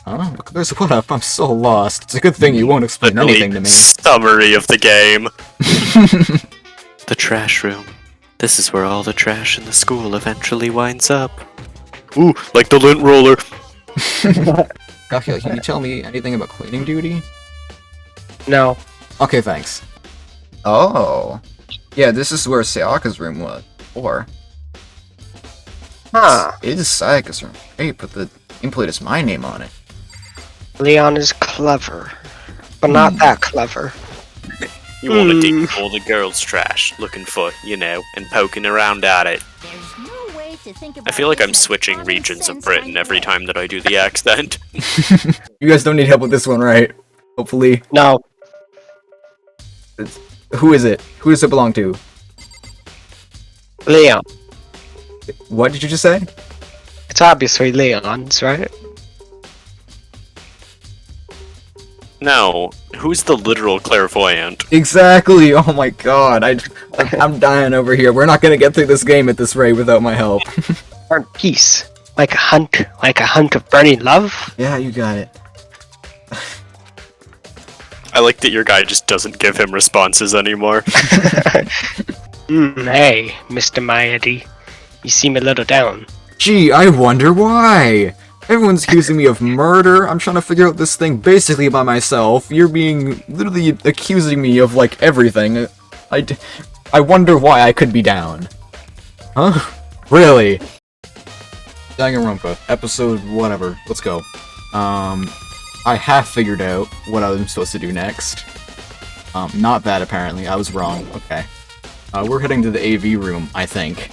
Huh? There's what up? I'm so lost. It's a good thing you won't explain anything to me. Summary of the game. The trash room. This is where all the trash in the school eventually winds up. Ooh, like the lint roller. Gakio, can you tell me anything about cleaning duty? No. Okay, thanks. Oh. Yeah, this is where Sayaka's room was. Or. Huh. It is Sayaka's room. Hey, but the nameplate is my name on it. Leon is clever. But not that clever. You want to dig all the girls' trash, looking for, and poking around at it. I feel like I'm switching regions of Britain every time that I do the accent. You guys don't need help with this one, right? Hopefully. No. Who is it? Who does it belong to? Leon. What did you just say? It's obviously Leon's, right? No, who's the literal clairvoyant? Exactly! Oh my god, I'm dying over here. We're not gonna get through this game at this rate without my help. Or peace. Like a hunt of burning love? Yeah, you got it. I like that your guy just doesn't give him responses anymore. Hey, Mr. Maedi. You seem a little down. Gee, I wonder why! Everyone's accusing me of murder. I'm trying to figure out this thing basically by myself. You're being literally accusing me of, like, everything. I wonder why I could be down. Huh? Really? Danganronpa, episode whatever. Let's go. I have figured out what I'm supposed to do next. Not that apparently. I was wrong. Okay. We're heading to the AV room, I think.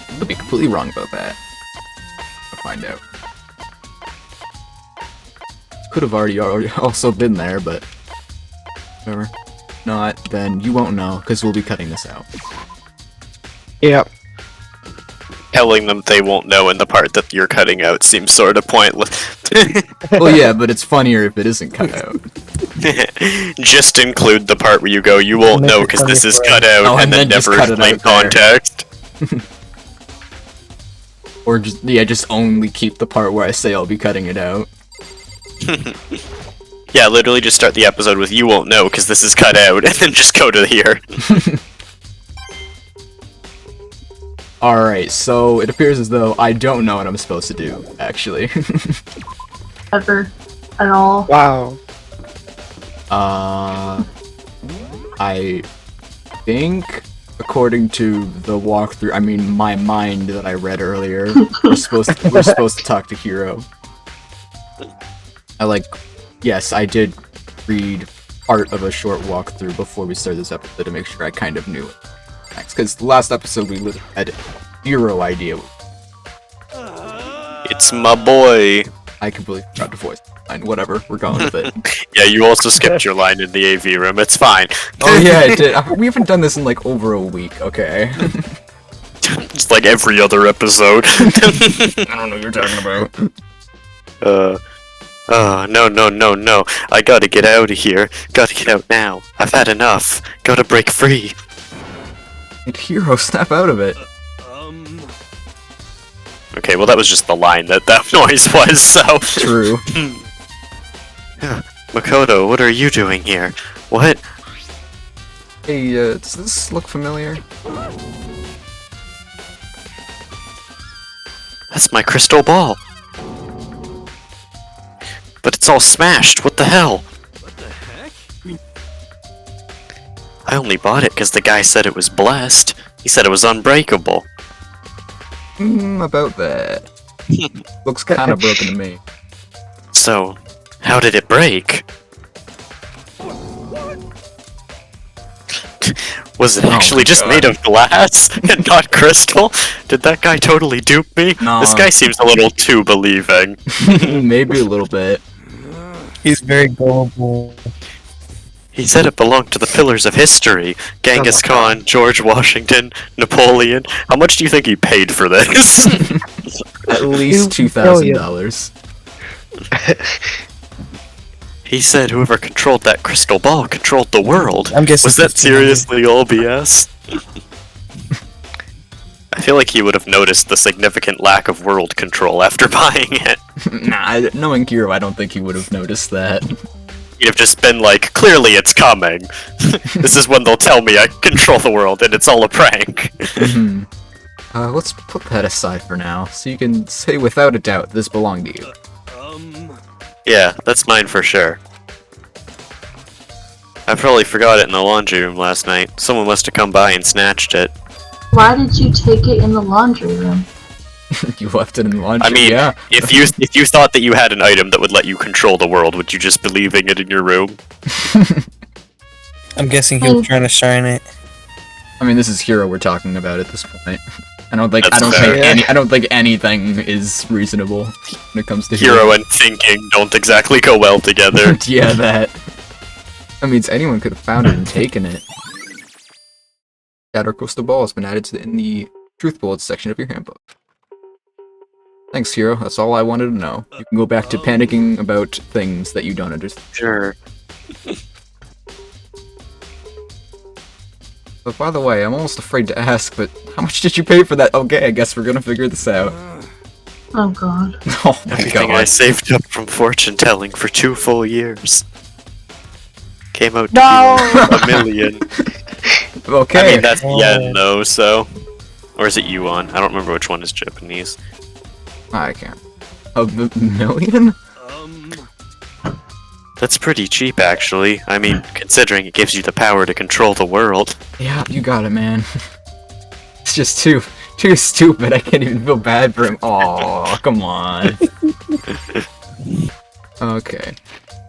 I'll be completely wrong about that. Find out. Could have already also been there, but whatever. Not, then you won't know, because we'll be cutting this out. Yep. Telling them they won't know in the part that you're cutting out seems sort of pointless. Well, yeah, but it's funnier if it isn't cut out. Just include the part where you go, you won't know because this is cut out, and then never explain context. Or just only keep the part where I say I'll be cutting it out. Yeah, literally just start the episode with you won't know because this is cut out, and then just go to here. Alright, so it appears as though I don't know what I'm supposed to do, actually. Ever. At all. Wow. I think, according to the walkthrough, I mean my mind that I read earlier, we're supposed to talk to Hiro. Yes, I did read part of a short walkthrough before we started this episode to make sure I kind of knew it. Thanks, because the last episode we literally had zero idea. It's my boy. I completely forgot to voice. Fine, whatever, we're going with it. Yeah, you also skipped your line in the AV room, it's fine. Oh yeah, I did. We haven't done this in like over a week, okay? It's like every other episode. I don't know what you're talking about. No. I gotta get out of here. Gotta get out now. I've had enough. Gotta break free. And Hiro, snap out of it. Okay, well that was just the line that noise was, so... True. Makoto, what are you doing here? What? Hey, does this look familiar? That's my crystal ball. But it's all smashed, what the hell? What the heck? I only bought it because the guy said it was blessed. He said it was unbreakable. About that. Looks kind of broken to me. So, how did it break? Was it actually just made of glass and not crystal? Did that guy totally dupe me? No. This guy seems a little too believing. Maybe a little bit. He's very gullible. He said it belonged to the pillars of history. Genghis Khan, George Washington, Napoleon. How much do you think he paid for this? At least $2,000. He said whoever controlled that crystal ball controlled the world. I'm guessing Was that seriously all BS? I feel like he would have noticed the significant lack of world control after buying it. Nah, knowing Hiro, I don't think he would have noticed that. He'd have just been like, clearly it's coming. This is when they'll tell me I control the world and it's all a prank. Let's put that aside for now, so you can say without a doubt this belonged to you. Yeah, that's mine for sure. I probably forgot it in the laundry room last night. Someone must have come by and snatched it. Why did you take it in the laundry room? You left it in the laundry. I mean, yeah. if you thought that you had an item that would let you control the world, would you just be leaving it in your room? I'm guessing he was trying to shine it. I mean, this is Hiro we're talking about at this point. I don't That's fair. think anything is reasonable when it comes to Hero and thinking don't exactly go well together. Yeah, that. That means anyone could have found it and taken it. Shadow Crystal Ball has been added in the Truth Bullets section of your handbook. Thanks, Hiro. That's all I wanted to know. You can go back to panicking about things that you don't understand. Sure. But by the way, I'm almost afraid to ask, but how much did you pay for that? Okay, I guess we're gonna figure this out. Oh god. Oh my Everything god. I saved up from fortune telling for 2 full years came out to No! be $1 million. Okay. I mean, that's yen though, so. Or is it yuan? I don't remember which one is Japanese. I can't. A million? That's pretty cheap, actually. I mean, considering it gives you the power to control the world. Yeah, you got it, man. It's just too stupid. I can't even feel bad for him. Oh, come on. Okay.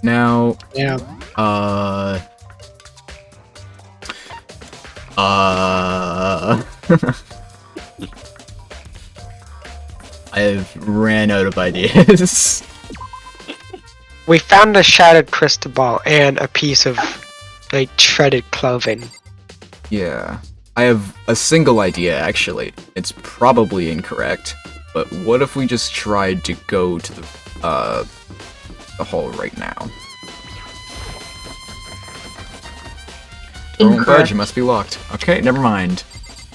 Now, Yeah. I've ran out of ideas. We found a shattered crystal ball and a piece of, like, shredded clothing. Yeah. I have a single idea, actually. It's probably incorrect, but what if we just tried to go to the hall right now? Room badge must be locked. Okay, never mind.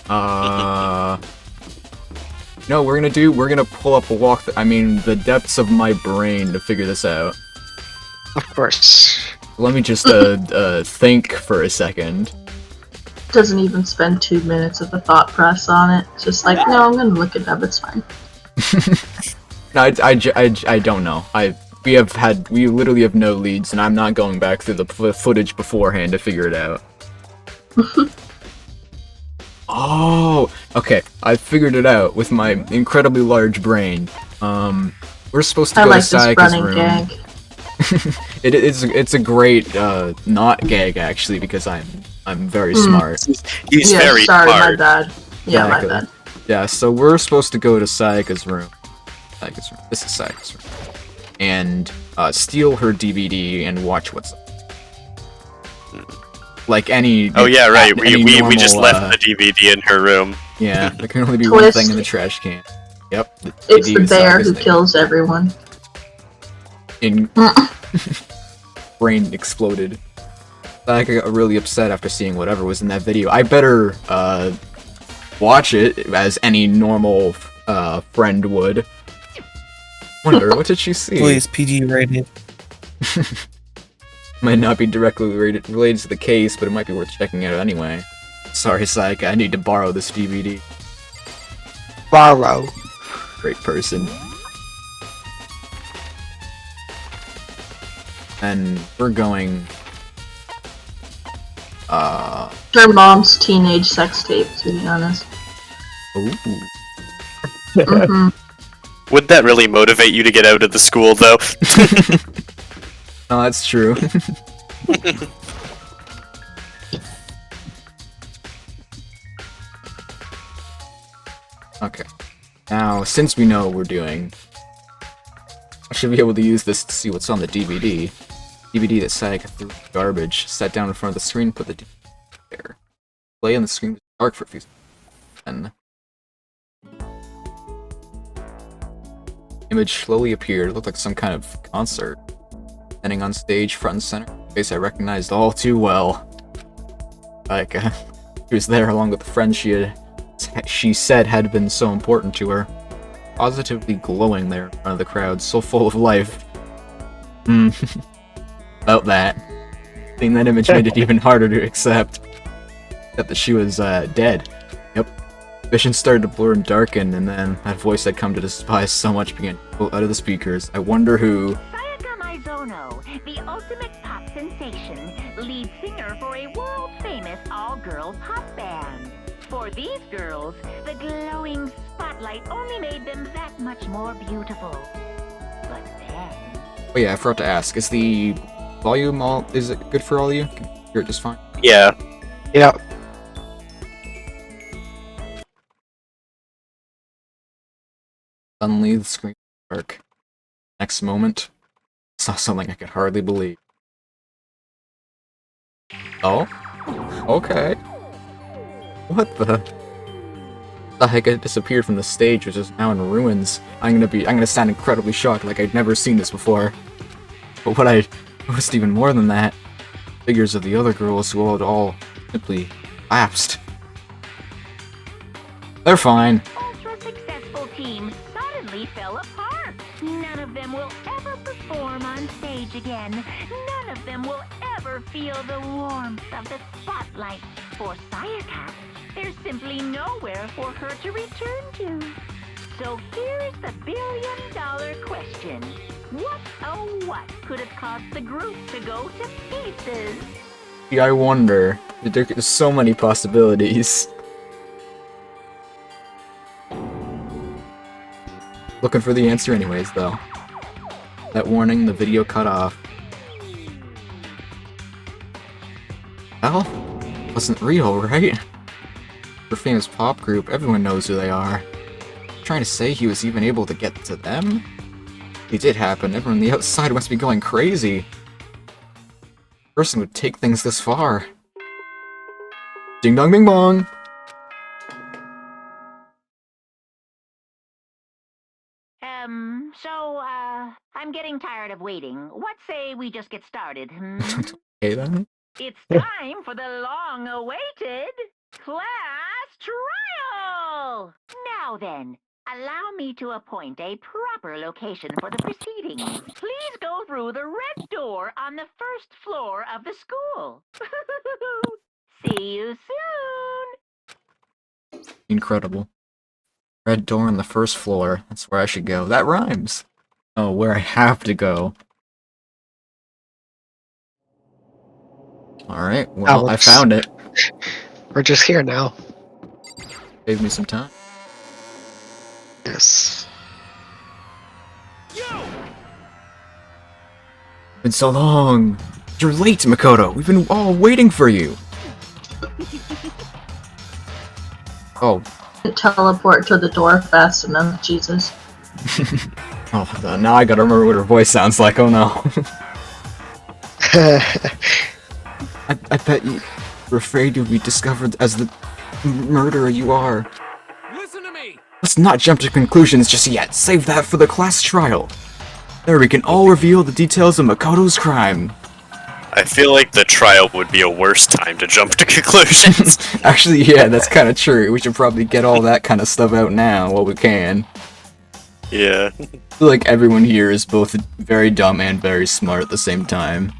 No, we're gonna pull up a walk. The depths of my brain to figure this out. Of course. Let me just think for a second. Doesn't even spend 2 minutes of a thought press on it. Just like, no, I'm gonna look it up, it's fine. No, I don't know. We literally have no leads, and I'm not going back through the footage beforehand to figure it out. Oh, okay. I figured it out with my incredibly large brain. We're supposed to I go like to this Sayaka's running room. gag. It's a great not gag actually because I'm very smart. He's Yeah, very sorry, my smart. bad. Yeah, my Exactly. bad. Yeah, so we're supposed to go to Sayaka's room. This is Sayaka's room. And steal her DVD and watch what's up. Like any. Oh yeah, right. any We just normal, left the DVD in her room. Yeah, there can only be one Twist. thing in the trash can. Yep. It's DVD the is bear Sayaka's who thing. kills everyone. In brain exploded. Sayaka got really upset after seeing whatever was in that video. I better watch it as any normal friend would. Wonder what did she see? Please, PG rated. Might not be directly related to the case, but it might be worth checking out anyway. Sorry, Sayaka, I need to borrow this DVD. Borrow. Great person. And we're going. Her mom's teenage sex tape, to be honest. Ooh. hmm Would that really motivate you to get out of the school, though? No, that's true. Okay. Now, since we know what we're doing, I should be able to use this to see what's on the DVD. DVD that Sayaka threw in the garbage. Sat down in front of the screen, put the DVD there. Play on the screen was dark for a few seconds. And image slowly appeared. It looked like some kind of concert. Standing on stage, front and center, a face I recognized all too well. Like, she was there along with the friends she had she said had been so important to her. Positively glowing there in front of the crowd, so full of life. About that. Seeing that image made it even harder to accept. Except that she was dead. Yep. Vision started to blur and darken, and then that voice I'd come to despise so much began to pull out of the speakers. I wonder who... Sayaka Maizono, the ultimate pop sensation, lead singer for a world-famous all-girl pop band. For these girls, the glowing spotlight only made them that much more beautiful. But then... Oh yeah, I forgot to ask. Is the volume all... Is it good for all of you? Can you hear it just fine? Yeah. Yeah. Suddenly, the screen was dark. Next moment, I saw something I could hardly believe. Oh? Okay. What the? Sayaka disappeared from the stage, which is now in ruins. I'm gonna sound incredibly shocked, like I'd never seen this before. But what I noticed even more than that, figures of the other girls who had all simply lapsed. They're fine. Ultra-successful team suddenly fell apart. None of them will ever perform on stage again. None of them will ever feel the warmth of the spotlight. For Sayaka, there's simply nowhere for her to return to. So here's the billion-dollar question. What, oh what, could have caused the group to go to pieces? Yeah, I wonder. There's so many possibilities. Looking for the answer anyways, though. That warning, the video cut off. Well, wasn't real, right? For a famous pop group, everyone knows who they are. Trying to say he was even able to get to them? It did happen. Everyone on the outside must be going crazy. A person would take things this far. Ding dong bing bong! I'm getting tired of waiting. What say we just get started, Okay then. It's time for the long-awaited class trial! Now then, allow me to appoint a proper location for the proceedings. Please go through the red door on the first floor of the school. See you soon! Incredible. Red door on the first floor. That's where I should go. That rhymes. Oh, where I have to go. Alright, well, I found it. We're just here now. Save me some time. Yes. Been so long. You're late, Makoto. We've been all waiting for you. Oh. Teleport to the door fast enough, Jesus. Oh, now I gotta remember what her voice sounds like. Oh no. I bet you're afraid you'll be discovered as the murderer you are. Listen to me. Let's not jump to conclusions just yet. Save that for the class trial. There we can all reveal the details of Makoto's crime. I feel like the trial would be a worse time to jump to conclusions. Actually, yeah, that's kind of true. We should probably get all that kind of stuff out now while we can. Yeah. I feel like everyone here is both very dumb and very smart at the same time.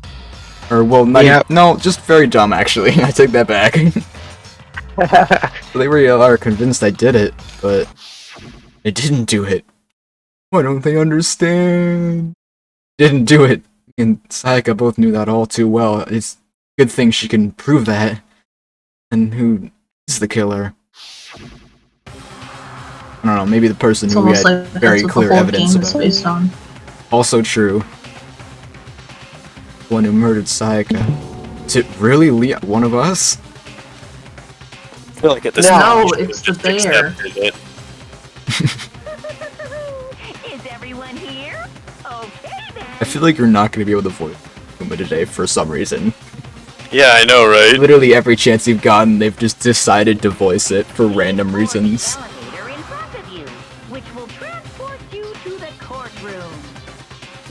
Or, well, not no, just very dumb, actually. I take that back. They really are convinced I did it, but I didn't do it. Why don't they understand? Didn't do it. And Sayaka both knew that all too well. It's a good thing she can prove that. And who is the killer? I don't know, maybe the person It's who we almost had like very that's what clear the whole evidence game is about. based on. Also true. One who murdered Sayaka. Is it really one of us? I feel like at this No, point, it's the bear. it. Is everyone here? Okay then. I feel like you're not going to be able to voice Kuma today for some reason. Yeah, I know, right? Literally every chance you've gotten, they've just decided to voice it for random reasons. Elevator in front of you, which will transport you to the courtroom,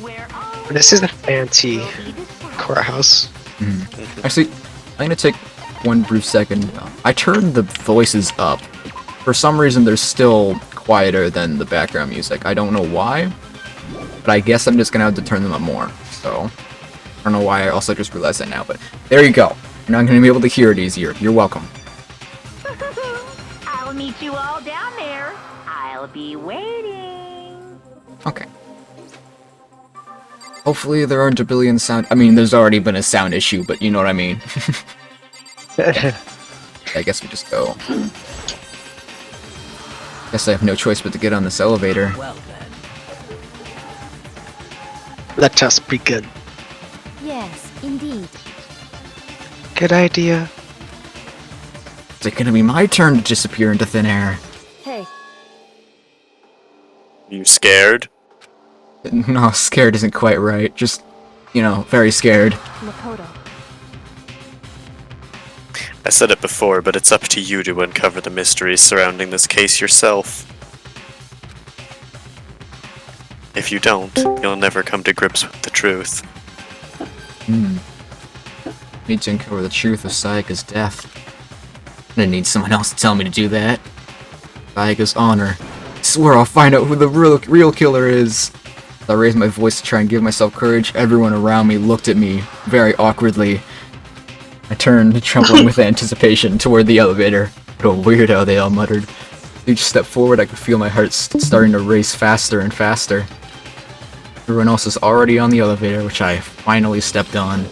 where all This is a fancy will be decided. courthouse. Actually, I'm going to take one brief second. I turned the voices up For some reason, they're still quieter than the background music. I don't know why, but I guess I'm just gonna have to turn them up more. So, I don't know why I also just realized that now, but there you go. You're not gonna be able to hear it easier. You're welcome. I'll meet you all down there. I'll be waiting. Okay. Hopefully there aren't a billion sound... I mean, there's already been a sound issue, but you know what I mean. I guess we just go. Guess I have no choice but to get on this elevator. Let us begin. Yes, indeed. Good idea. Is it gonna be my turn to disappear into thin air? Hey, You scared? No, scared isn't quite right. Just, you know, very scared. Makoto. I said it before, but it's up to you to uncover the mysteries surrounding this case yourself. If you don't, you'll never come to grips with the truth. Need to uncover the truth of Sayaka's death. I'm gonna need someone else to tell me to do that. Sayaka's honor. I swear I'll find out who the real killer is. As I raised my voice to try and give myself courage, everyone around me looked at me very awkwardly. I turned, trembling with anticipation, toward the elevator. What a weirdo, they all muttered. Each step forward, I could feel my heart starting to race faster and faster. Everyone else is already on the elevator, which I finally stepped on.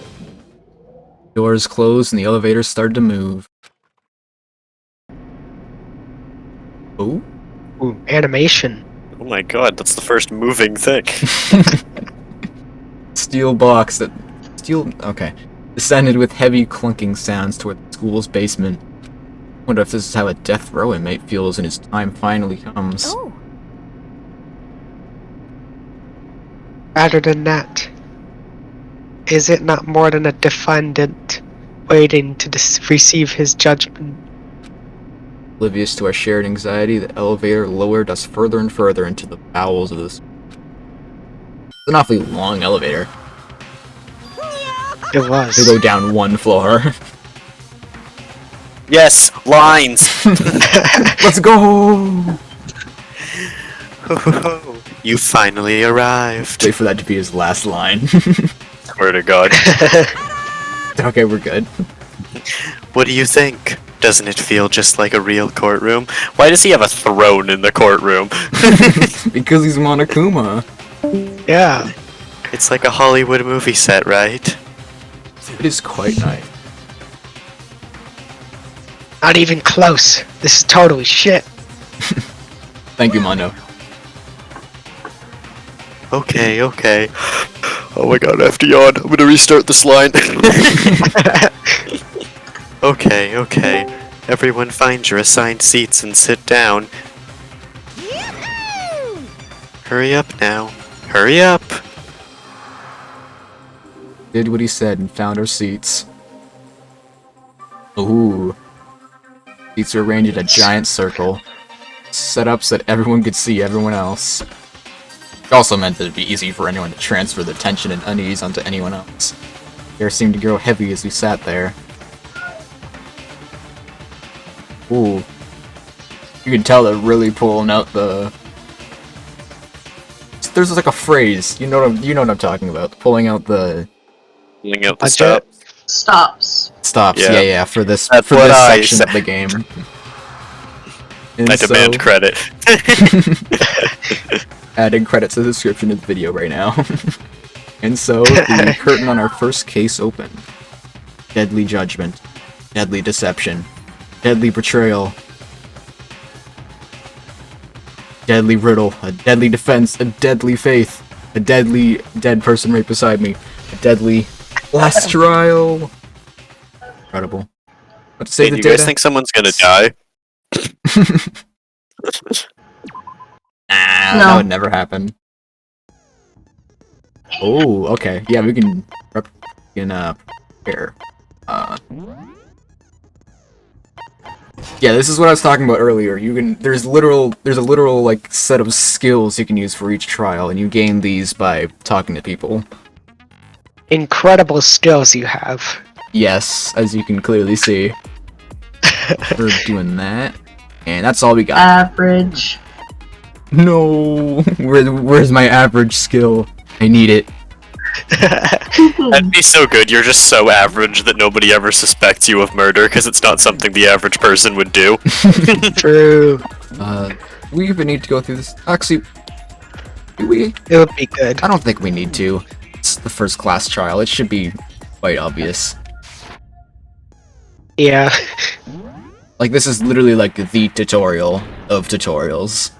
Doors closed and the elevator started to move. Oh? Ooh, animation. Oh my god, that's the first moving thing. Steel box that... Okay. Descended with heavy clunking sounds toward the school's basement. Wonder if this is how a death row inmate feels when his time finally comes. Oh, Rather than that, is it not more than a defendant waiting to receive his judgment? Oblivious to our shared anxiety, the elevator lowered us further and further into the bowels of this. It's an awfully long elevator. It was. They go down one floor. Yes, lines! Let's go! You finally arrived. Wait for that to be his last line. Swear to God. Okay, we're good. What do you think? Doesn't it feel just like a real courtroom? Why does he have a throne in the courtroom? Because he's Monokuma. Yeah. It's like a Hollywood movie set, right? It is quite nice. Not even close. This is totally shit. Thank you, Mondo. Okay. Oh my god, I have to yawn. I'm gonna restart this line. Okay. Everyone find your assigned seats and sit down. Hurry up now. Hurry up! Did what he said and found our seats. Ooh. Seats were arranged in a giant circle. Set up so that everyone could see everyone else. It also meant that it'd be easy for anyone to transfer the tension and unease onto anyone else. The air seemed to grow heavy as we sat there. Ooh. You can tell they're really pulling out the... There's like a phrase, you know what I'm talking about. Pulling out the... Pulling out the Budget. stop. Stops, Yeah. yeah, for this That's for what this I section said. of the game. And I demand credit. adding credits to the description of the video right now. And so, the curtain on our first case opened. Deadly judgment. Deadly deception. Deadly betrayal. Deadly riddle. A deadly defense. A deadly faith. A deadly dead person right beside me. A deadly last trial. Incredible. What to say Hey, the do you guys data? think someone's gonna die? That No. would never happen. Oh, okay. Yeah, we can prepare. Yeah, this is what I was talking about earlier. You can there's a literal like set of skills you can use for each trial, and you gain these by talking to people. Incredible skills you have. Yes, as you can clearly see. We're doing that. And that's all we got. Average. No, where's my average skill? I need it. That'd be so good. You're just so average that nobody ever suspects you of murder because it's not something the average person would do. True. We even need to go through this. Actually, do we? It would be good. I don't think we need to. It's the first class trial. It should be quite obvious. Yeah. Like, this is literally like the tutorial of tutorials.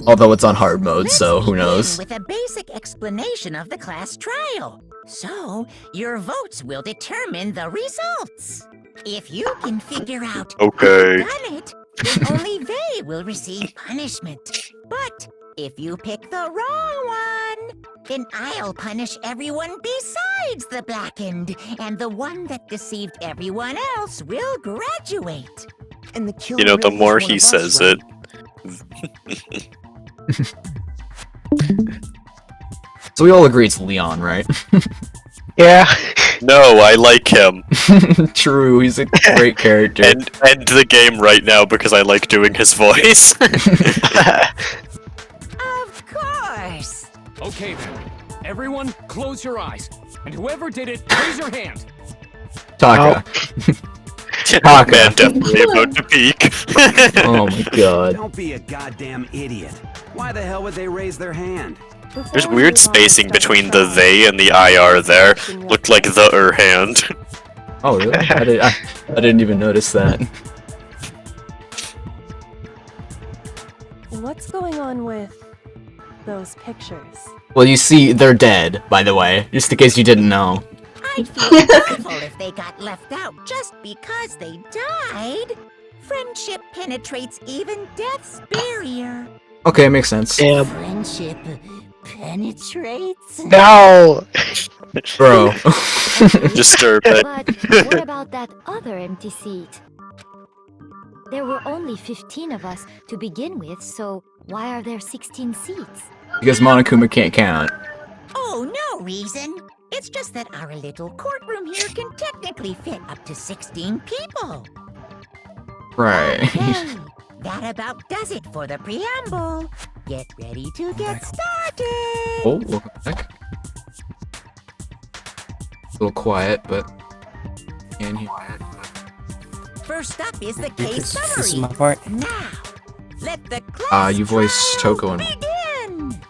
Although it's on hard mode, so who knows. With a basic explanation of the class trial. So, your votes will determine the results. If you can figure out Okay. who done it, then only they will receive punishment. But if you pick the wrong one, then I'll punish everyone besides the blackened, and the one that deceived everyone else will graduate. And the killer You know, the really more is one he of us, says right? it, So we all agree it's Leon, right? Yeah. no, I like him. True, he's a great character. End the game right now because I like doing his voice. Of course. Okay then. Everyone, close your eyes. And whoever did it, raise your hand. Taka. Man, definitely about to peak. Oh my god. Don't be a goddamn idiot. Why the hell would they raise their hand? There's weird spacing between the they and the IR there. Looked like the hand. Oh really? I didn't even notice that. What's going on with those pictures? Well, you see, they're dead, by the way, just in case you didn't know. I'd feel awful if they got left out just because they died. Friendship penetrates even death's barrier. Okay, makes sense. Damn. Friendship penetrates? No! Bro. Disturbing. But what about that other empty seat? There were only 15 of us to begin with, so why are there 16 seats? Because Monokuma can't count. Oh, no reason. It's just that our little courtroom here can technically fit up to 16 people. Right. Okay, that about does it for the preamble. Get ready to get started. Oh, welcome back. A little quiet, but can hear. First up is the case summary. This is my part. Now, let the class You voice trial Toko and begin.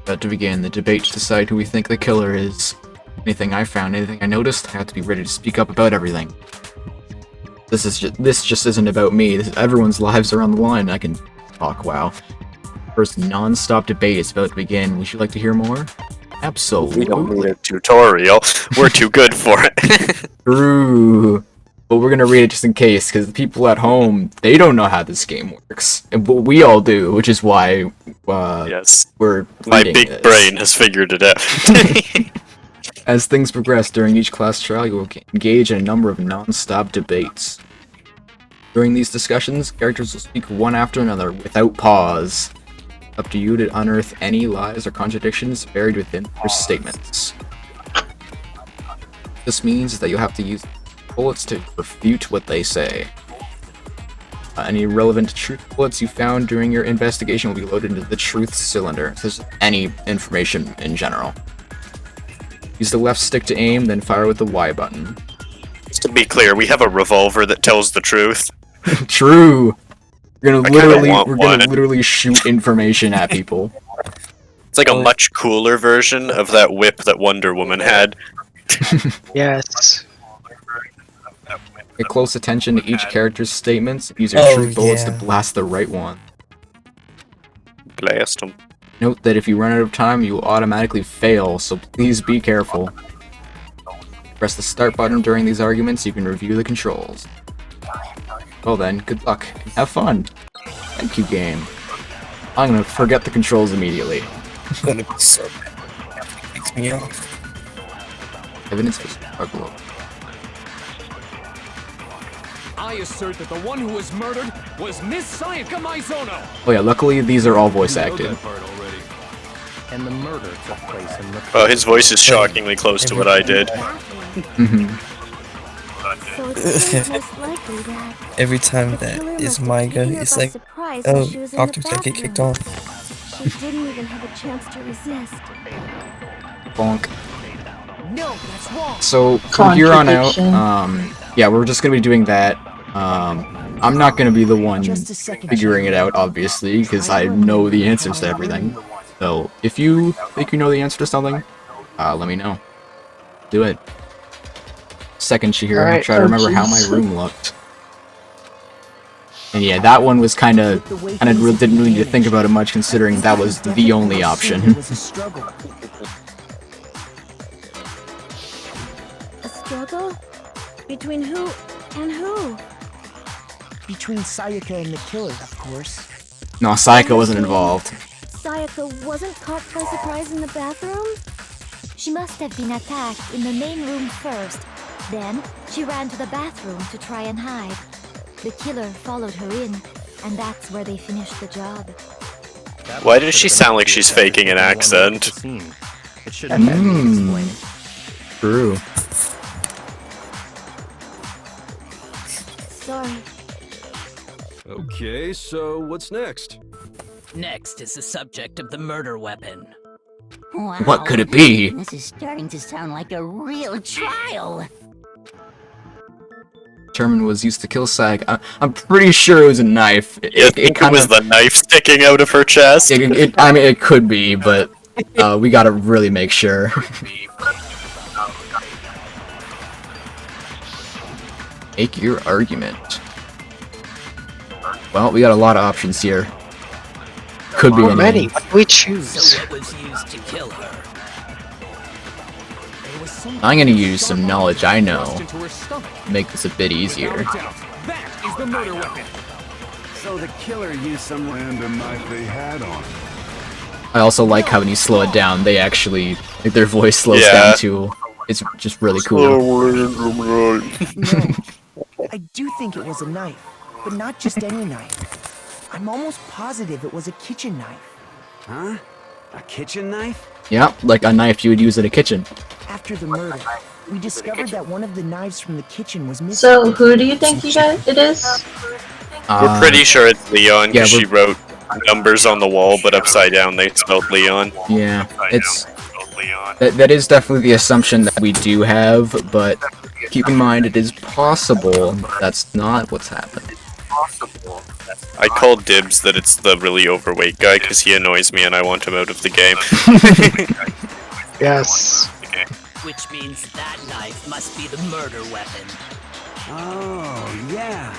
about to begin the debate to decide who we think the killer is. Anything I found, anything I noticed, I have to be ready to speak up about everything. This just isn't about me. Everyone's lives are on the line. I can talk. Wow. First non-stop debate is about to begin. Would you like to hear more? Absolutely. We don't need a tutorial. We're too good for it. True. But we're gonna read it just in case, because the people at home, they don't know how this game works. But we all do, which is why yes. we're My reading big this. brain has figured it out. As things progress during each class trial, you will engage in a number of non-stop debates. During these discussions, characters will speak one after another without pause. Up to you to unearth any lies or contradictions buried within their statements. This means that you'll have to use bullets to refute what they say. Any relevant truth bullets you found during your investigation will be loaded into the truth cylinder. So there's any information in general. Use the left stick to aim, then fire with the Y button. Just to be clear, we have a revolver that tells the truth. True. We're I gonna kinda want literally shoot information at people. It's like a much cooler version of that whip that Wonder Woman had. Yes. Pay close attention to each character's statements. Use your Oh, truth bullets to yeah. blast the right one. Blast him. Note that if you run out of time, you will automatically fail, so please be careful. Press the start button during these arguments, you can review the controls. Well then, good luck, and have fun. Thank you, game. I'm gonna forget the controls immediately. It's gonna be so bad. It picks me off. Evidence for struggle. I assert that the one who was murdered was Miss Sayaka Maizono. Oh yeah, luckily these are all voice acted. And the murder took place in the His voice is shockingly close to what I did. Mm-hmm. So it seems most likely that Every time the that killer is must have Maiga, taken her it's by like, surprise when oh, she was in the Octo's gonna get kicked bathroom. off. She didn't even have a chance to resist. Bonk. No, that's wrong. So from here on out, Contradiction. yeah, we're just gonna be doing that. I'm not gonna be the one figuring it out, obviously, because I know the answers to everything. So if you think you know the answer to something, let me know. Do it. Second Chihiro, Alright, try to remember how my jeez. room looked. And yeah, that one was kind of didn't really need to think about it much, considering that was the only option. It was a struggle. A struggle? Between who and who? Between Sayaka and the killer, of course. No, Sayaka wasn't involved. Sayaka wasn't caught by surprise in the bathroom? She must have been attacked in the main room first. Then, she ran to the bathroom to try and hide. The killer followed her in, and that's where they finished the job. Why does she sound like she's faking an accent? True. Sorry. Okay, so what's next? Next is the subject of the murder weapon. Wow. What could it be? This is starting to sound like a real trial. Termin was used to kill Sayaka. I'm pretty sure it was a knife. It was the knife sticking out of her chest? I mean, it could be, but we gotta really make sure. Make your argument. Well, we got a lot of options here. Could be How anything. many? What do we choose? So what was used to kill her? I'm gonna use some knowledge I know. Make this a bit easier. That is the murder weapon. So the killer used some random knife they had on. I also like how when you slow it down, they actually, like, their voice slows down too. It's just really cool. No, I do think it was a knife, but not just any knife. I'm almost positive it was a kitchen knife. Huh? A kitchen knife? Yeah, like a knife you would use in a kitchen. After the murder, we discovered that one of the knives from the kitchen was missing. So, who do you think it is? We're pretty sure it's Leon, because yeah, she wrote numbers on the wall, but upside down they spelled Leon. Yeah, it's... That is definitely the assumption that we do have, but keep in mind it is possible that's not what's happened. I call dibs that it's the really overweight guy, because he annoys me and I want him out of the game. Yes. Which means that knife must be the murder weapon. Oh, yeah.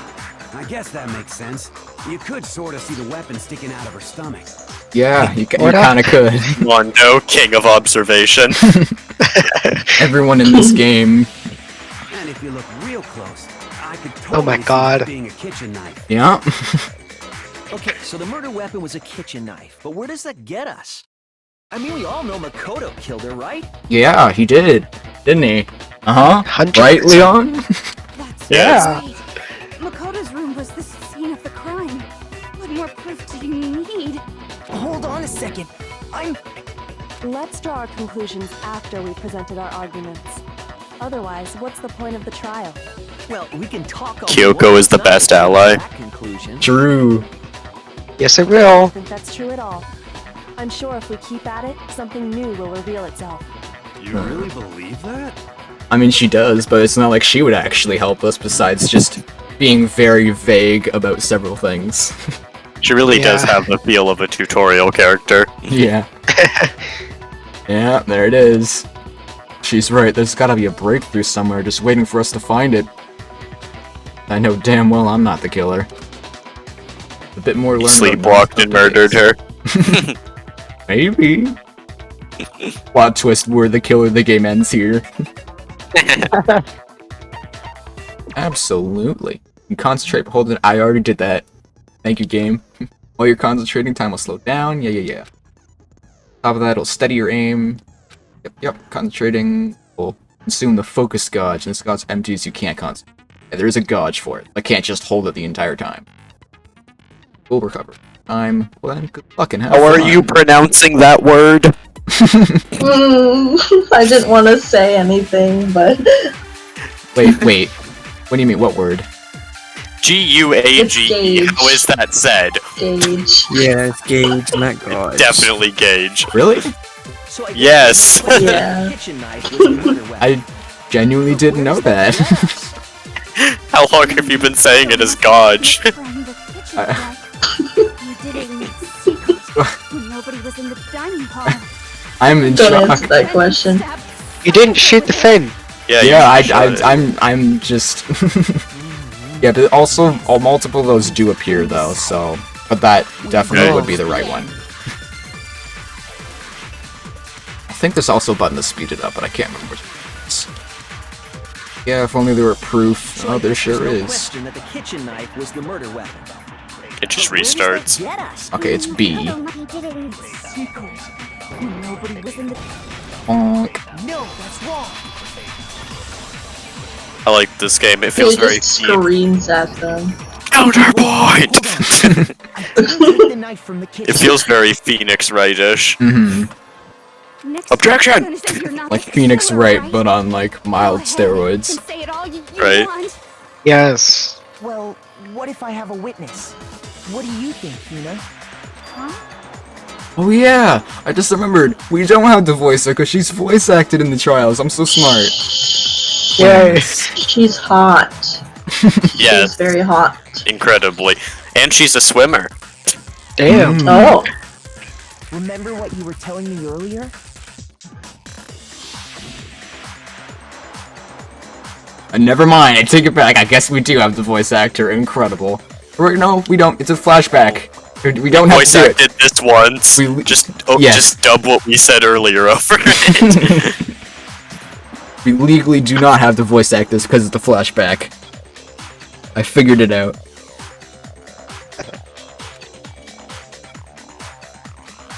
I guess that makes sense. You could sort of see the weapon sticking out of her stomach. Yeah, you kinda could. Mondo, king of observation. Everyone in this game. And if you look real close, I could Oh my totally see God. it being a kitchen knife. Yeah. Okay, so the murder weapon was a kitchen knife, but where does that get us? I mean, we all know Makoto killed her, right? Yeah, he did. Didn't he? Uh-huh. 100%. Right, Leon? That's Yeah. right. Makoto's room was the scene of the crime. What more proof do you need? Hold on a second. Let's draw our conclusions after we presented our arguments. Otherwise, what's the point of the trial? Well, we can talk all Kyoko is the best ally. True. Yes, it I will. don't think that's true at all. I'm sure if we keep at it, something new will reveal itself. You really believe that? I mean, she does, but it's not like she would actually help us besides just being very vague about several things. She really does have the feel of a tutorial character. Yeah. Yeah, there it is. She's right, there's gotta be a breakthrough somewhere just waiting for us to find it. I know damn well I'm not the killer. A bit more learning. Sleepwalked and murdered her. Maybe. Plot twist, we're the killer, the game ends here. Absolutely. You concentrate, hold it. I already did that. Thank you, game. While you're concentrating, time will slow down. Yeah. Top of that, it'll steady your aim. Yep. Concentrating will consume the focus gauge, and this gauge empties, you can't concentrate. Yeah, there is a gauge for it. I can't just hold it the entire time. We'll recover. Well then, good luck and have How are fun. you pronouncing that word? I didn't want to say anything, but... Wait. What do you mean? What word? G-U-A-G. Gauge. How is that said? Gauge. Yeah, it's Gauge, not God. Definitely Gauge. Really? So I guess Yes. Yeah. kitchen knife was the murder weapon. I genuinely didn't know that. How long have you been saying it as Gauge? You did it in secret when nobody was in the dining hall. I'm in Don't shock. answer that question. You didn't shoot the fin. Yeah, I'm just. Yeah, but also multiple of those do appear though, so. But that definitely would be the right one. I think there's also a button to speed it up, but I can't remember. Yeah, if only there were proof. So Oh, I there guess there's sure no is. question that the kitchen knife was the murder weapon. It just restarts. Okay, it's B. He did it in secret when nobody was in the. Bonk. No, that's wrong. I like this game. It He feels very just deep. screams at them. Counterpoint! Take the knife from the kitchen. It feels very Phoenix Wright-ish. Mm-hmm. Objection! Like Phoenix Wright, but on like mild steroids. Right? Yes. Well, what if I have a witness? What do you think, Hina? Oh yeah, I just remembered. We don't have to voice her because she's voice acted in the trials. I'm so smart. Yes. She's hot. Yeah, She's very hot. incredibly. And she's a swimmer. Damn. Oh. Remember what you were telling me earlier? Never mind, I take it back. I guess we do have the voice actor. Incredible. Or, no, we don't. It's a flashback. We don't have Voice to do acted this once. Yes. Just dub what we said earlier over it. We legally do not have to voice act this because it's the flashback. I figured it out.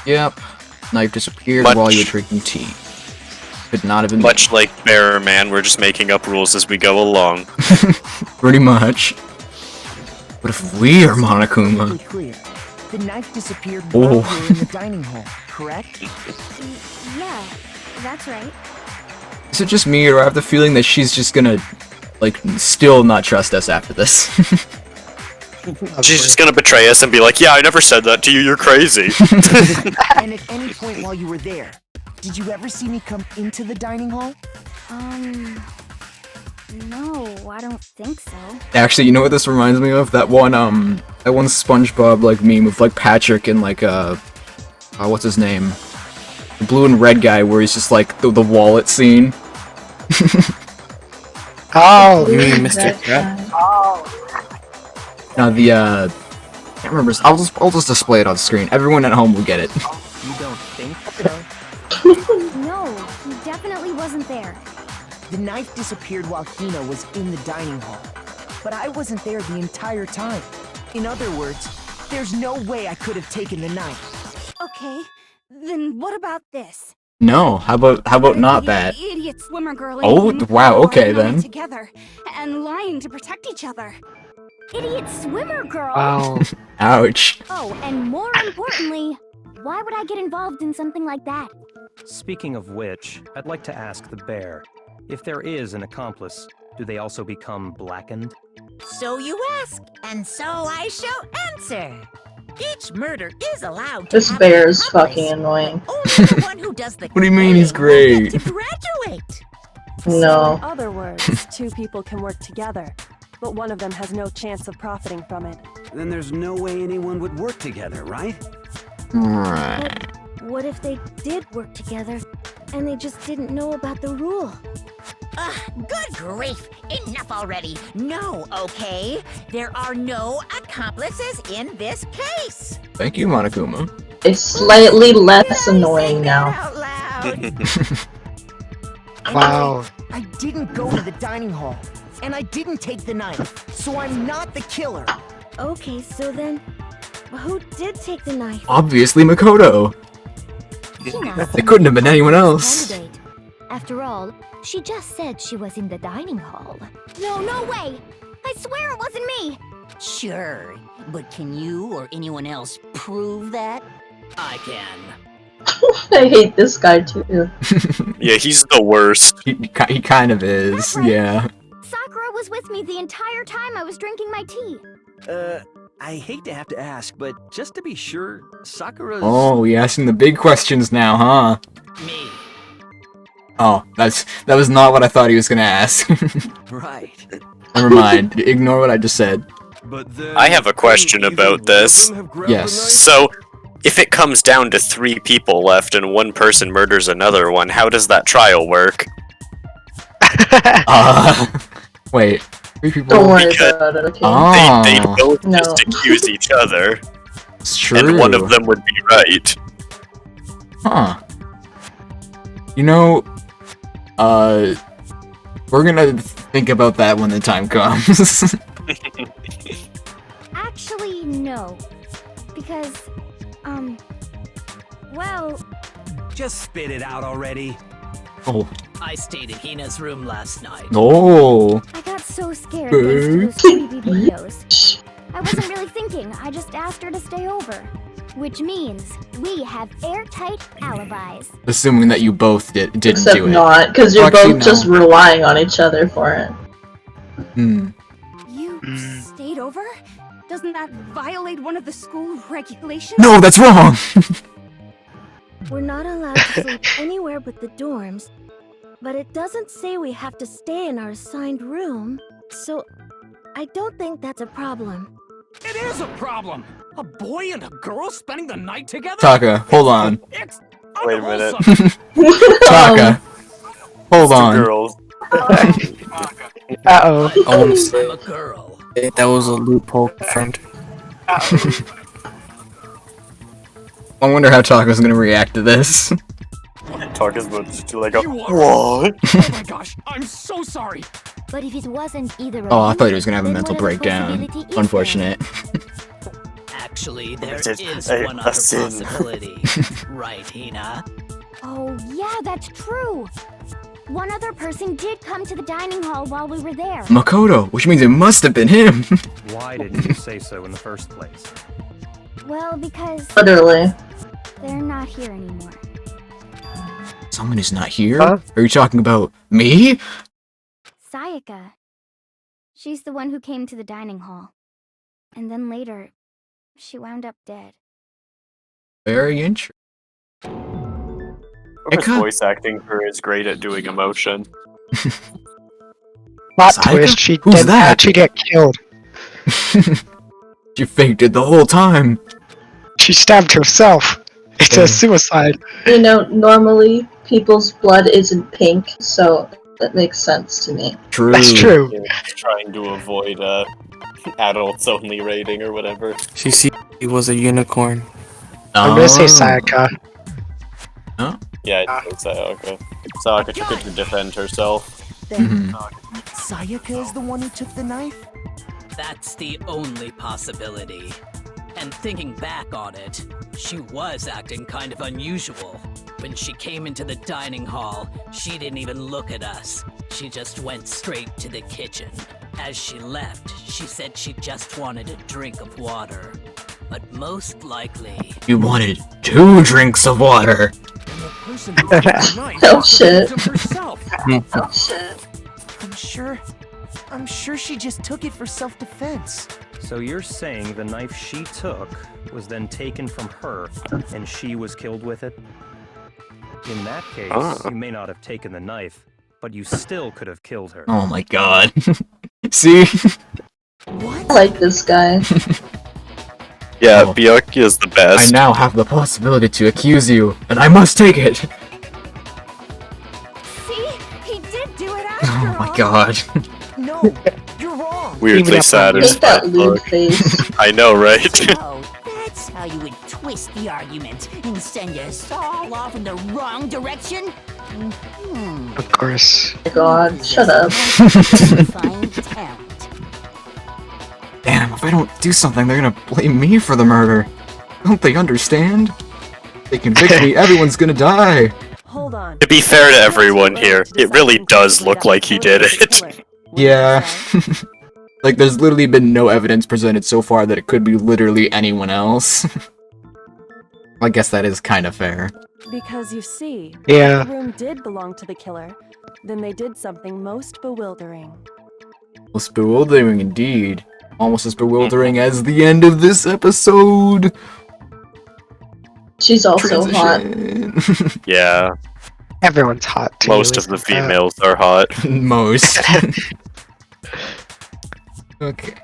Yep. Knife disappeared while you were drinking tea. Could not have been Much like Bearer Man, we're just making up rules as we go along. pretty much. What if we are Monokuma? Clear. The knife disappeared Oh. while we were in the dining hall, correct? Yeah, that's right. Is it just me, or I have the feeling that she's just gonna, like, still not trust us after this? She's just gonna betray us and be like, yeah, I never said that to you, you're crazy. And at any point while you were there, did you ever see me come into the dining hall? No, I don't think so. Actually, you know what this reminds me of? That one SpongeBob, like, meme of, like, Patrick and, like, what's his name? The blue and red guy where he's just, like, the wallet scene. Oh, You mean Mr. Crab? Now I can't remember. I'll just display it on screen. Everyone at home will get it. You don't think so? No, he definitely wasn't there. The knife disappeared while Hina was in the dining hall. But I wasn't there the entire time. In other words, there's no way I could have taken the knife. Okay, then what about this? No, how about not that? Idiot swimmer girl. Oh, wow, okay then. Together and lying to protect each other. Idiot swimmer girl. Wow. Ouch. Oh, and more importantly, why would I get involved in something like that? Speaking of which, I'd like to ask the bear, if there is an accomplice, do they also become blackened? So you ask, and so I shall answer. Each murder is allowed to This have bear an is accomplice. fucking annoying. Only the one who does the What do you mean he's great? to graduate. No. In other words, two people can work together, but one of them has no chance of profiting from it. Then there's no way anyone would work together, right? Right. What if they did work together and they just didn't know about the rule? Good grief! Enough already! No, okay? There are no accomplices in this case! Thank you, Monokuma. It's slightly less annoying now. Wow. I didn't go to the dining hall, and I didn't take the knife, so I'm not the killer. Okay, so then, who did take the knife? Obviously, Makoto. Hina It couldn't have been anyone else. candidate. After all, she just said she was in the dining hall. No, no way! I swear it wasn't me! Sure, but can you or anyone else prove that? I can. I hate this guy too. Yeah, he's the worst. He kind of is, yeah. Sakura was with me the entire time I was drinking my tea. I hate to have to ask, but just to be sure, Sakura's... Oh, we asking the big questions now, huh? Me. Oh, that was not what I thought he was gonna ask. Right. Never mind. Ignore what I just said. I have a question about this. Yes. So, if it comes down to 3 people left and one person murders another one, how does that trial work? Wait. 3 people. Don't worry about it, okay? They both just accuse each other. It's true. And one of them would be right. Huh. You know, we're gonna think about that when the time comes. Actually, no. Because, well... Just spit it out already. Oh. I stayed in Hina's room last night. Oh. I got so scared thanks to those creepy videos. I wasn't really thinking, I just asked her to stay over. Which means, we have airtight alibis. Assuming that you both didn't Except do it. not, because you're Actually, both just relying on each other for it. Hmm. You stayed over? Doesn't that violate one of the school regulations? No, that's wrong! We're not allowed to sleep anywhere but the dorms, but it doesn't say we have to stay in our assigned room, so I don't think that's a problem. It is a problem! A boy and a girl spending the night together? Taka, hold on. Wait a minute. Taka, hold on. Girls. Uh-oh. I'm a girl. That was a loophole, friend. I wonder how Taka's gonna react to this. Taka's about to like a what? Oh my gosh, I'm so sorry! But if it wasn't either of Oh, I you, thought he was gonna have a then mental what other breakdown. possibility is Unfortunate. Actually, there It is is a one other sin. possibility. Right, Hina? Oh, yeah, that's true! One other person did come to the dining hall while we were there. Makoto, which means it must have been him. Why didn't you say so in the first place? Well, because... Literally. They're not here anymore. Someone is not here? Are you talking about me? Sayaka. She's the one who came to the dining hall. And then later, she wound up dead. Very interesting. Whoever's voice acting her is great at doing emotion. Plot Sayaka? twist, she Who's didn't that? actually get killed. She faked it the whole time. She stabbed herself. It's a suicide. You know, normally people's blood isn't pink, so that makes sense to me. True. That's true. Yeah, trying to avoid adults only rating or whatever. She was a unicorn. I'm gonna say Sayaka. Oh? Yeah, I think Sayaka. Sayaka took it to defend herself. Then Sayaka is the one who took the knife? That's the only possibility. And thinking back on it, she was acting kind of unusual. When she came into the dining hall, she didn't even look at us. She just went straight to the kitchen. As she left, she said she just wanted a drink of water. But most likely... You wanted 2 drinks of water. Oh shit. Oh shit. I'm sure she just took it for self-defense. So you're saying the knife she took was then taken from her, and she was killed with it? In that case, you may not have taken the knife, but you still could have killed her. Oh my god. See? I like this guy. Yeah, Oh. Byakuya is the best. I now have the possibility to accuse you, and I must take it. See? He did do it after Oh my god. No, you're wrong. Weirdly satisfied that lewd look. face. I know, right? Oh, that's how you would twist the argument and send us all off in the wrong direction? Of course. Oh my god, shut up. Fine talent. Damn, if I don't do something, they're gonna blame me for the murder. Don't they understand? If they convict me, everyone's gonna die. Hold on. To be fair to everyone here, it really does look like he did it. Yeah. Like, there's literally been no evidence presented so far that it could be literally anyone else. I guess that is kind of fair. Because you see, Yeah. if the room did belong to the killer, then they did something most bewildering. Most bewildering indeed. Almost as bewildering as the end of this episode. She's also hot. Yeah. Everyone's hot too. Most of the females are hot. Most. Okay.